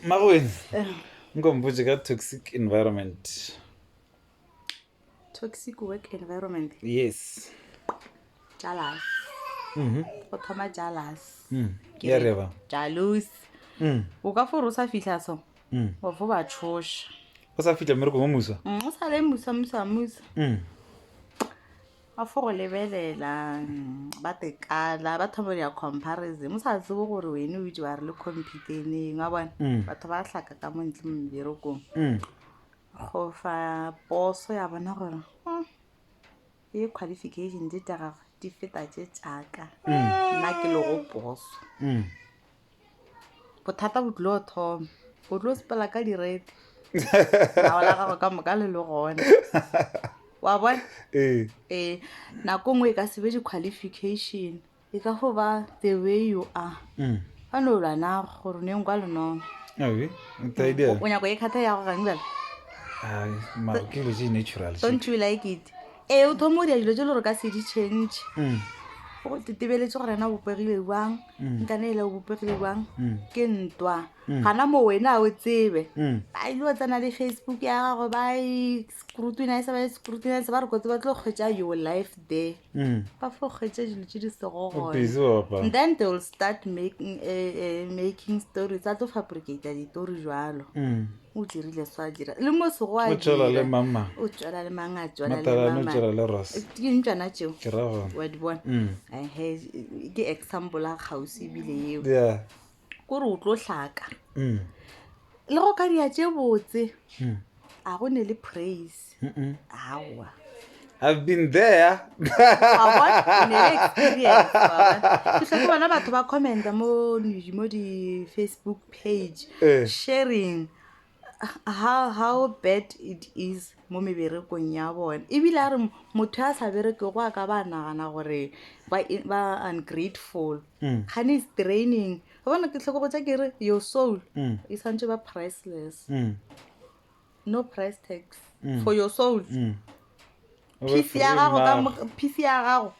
Marwin, ngombuthi ka toxic environment. Toxic work environment. Yes. Jealous. Go thoma jealous. Ya reba. Jealous. O ka fore o sa fihla so. O fo ba tshosha. O sa fihla mmereko mo musa. O sa le musa. A fo go lebelela ba tekala ba thoma ya comparison. Mo sa tsebo gore wena o itse wa re le competene nga bona. Batho ba hlaka ka mo ntle mo berokong. Go fa poso ya bona gore e qualification di tla di feta tse tsaka nna ke le go poso bothata bo tlo thoma bo tlo spela ka direte la wala ga ka moka le gona wa bona nako ngwe ka sebe di qualification e ka go ba the way you are ba no la na gore ne ngwa le no the idea o nyako e khatha ya go gangela ma ke le natural don't you like it o thomo di a dilo tse le re ka se di change go titebeletse gore na bopegile bang nka ne ile bopegile bang ke ntwa gana mo wena o tsebe ba ile wa tsana le Facebook ya gago ba scrutinize ba re go tseba tlo kgwetsa your life there ba fo kgwetsa dilo tse di sego gona and then they will start making stories a tlo fabricate di story jwalo o dirile swa dira le mo se go a tswela le mama o tswela le manga tswela le matala no mama tswela le ros ke ntjana tšeo ke ra go wa di bona ke example a gausi bile eo yeah kore o tlo hlaka le go ka dia tše botse a go ne le praise awa I've been there. ke bona batho ba commenta mo di Facebook page sharing how bad it is mo meberekong ya bona ebile a re motho a sa bereke go a ka ba nagana gore ba ungrateful gane is training bona ke tlhoko botsa ke re your soul e santse ba priceless no price tags for your soul peace ya gago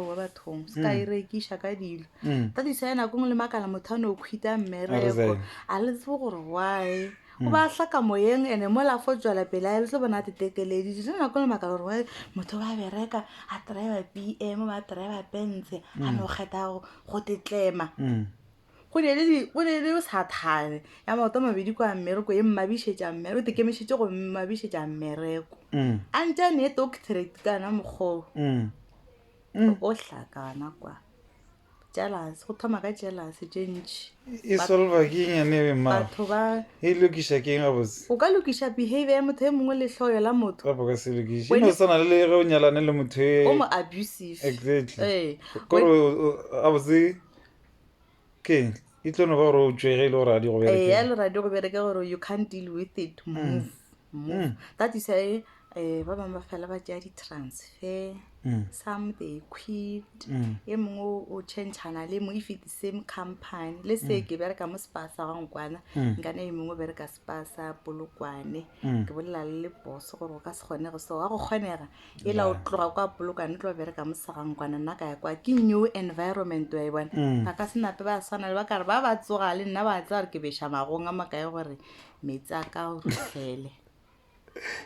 wa bathong se ka e rekisha ka dilo ta di sa ena go le makala motho no khwita mmereko a le tse gore why o ba hlaka moyeng ene mo la fo tswela pela le se bona tetekeledi di na go le makala gore motho ba bereka a driver BM ba driver Benz a no kheta go tetlema go ne le sa thane ya maoto mabedi kwa mmereko e mmabishetša mmereko te kemešitše go mmabishetša mmereko ante ne doctorate kana mogolo o hlakana kwa jealous go thoma ka jealous tšentši e solva ke nyane ma batho ba e lokisha ke nga botse o ka lokisha behavior ya motho e mongwe le hloyo la motho ka ka se lokisha no sana le ge o nyalane le motho o mo abusive exactly kore a botse ke e tlono ba gore o tswege le gore a di go bereke ya le radio go bereke gore you can't deal with it move that is ba bangwe ba fela ba tšea di-transfer some they quit e mongwe o changana le mo if it the same company le se ke bereka mo spasa ga nkwana nkane e mongwe bereka spasa polokwane ke bolela le boss gore o ka se kgone go so ga go kgonega e la o tloga kwa polokwane tlo bereka mo sa ga nkwana nna ka ya kwa ke new environment wa e bona ba ka se nape ba sana le ba ka re ba ba tsoga le nna ba tsa re ke besha magong a makae gore metsi a ka o rutlele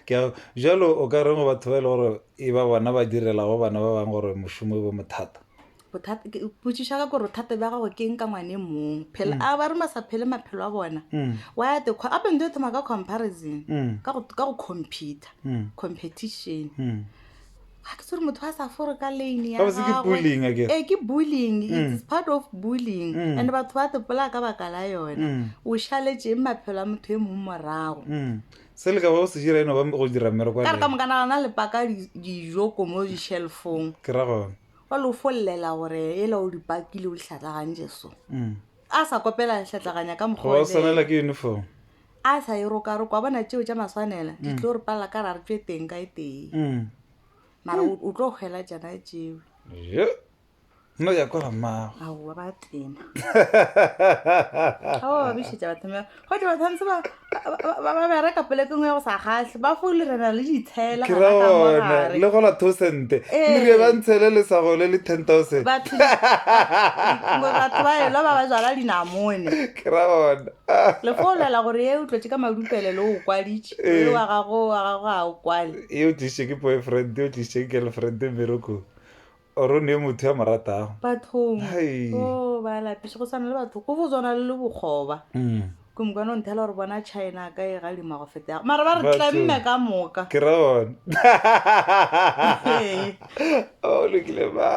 ke jalo o ka reng go batho ba ile gore e ba bona ba direla go bana ba bang gore mošomo bo mothata bothata ke putsisha ka gore thata ba gago ke eng ka ngwane mong phela a ba re ma sa phele maphelo a bona wa the up and do thoma ka comparison ka go compete competition ha ke tsore motho a sa fore ka lane ya gago ke bullying it's part of bullying and batho ba tepola ka baka la yona o shaletse maphelo a motho e mong morago se le ka ba o se dira eno ba go dira mmereko ka re ka mokana gana le paka dijoko mo di-shelfong ke ra gona wa lo follela gore e la o dipakile o hlatlagantse so a sa kopela hlatlaganya ka go ba sanela ke uniform a sa e roka kwa bona tšeo tša maswanela di tlo re pala ka ra re tšwe teng ka e teng mara o tlo kgwela jana tšeo no ya kwa mmago aowa ba tena ga ba bišetša bathome gote bathantse ba bereka polekengwe go sa kgatlhe ba folerana le ditshela ke ra bona le gola thosente nre ba ntshele lesago le le 10,000 batho ba elwa ba ba jala dinamone ke ra bona le folela gore e utlwetse ka madupele le o kwaditše le wa gago ga o kwale e o tliše ke boyfriend e o tliše ke girlfriend mmereko oro ne motho ya moratago bathong ba lapiše go sana le batho go botswana le bokgoba komkwane o nthela gore bona China ka e galima go feta mara ba re tlemme ka moka ke ra bona o lokile ba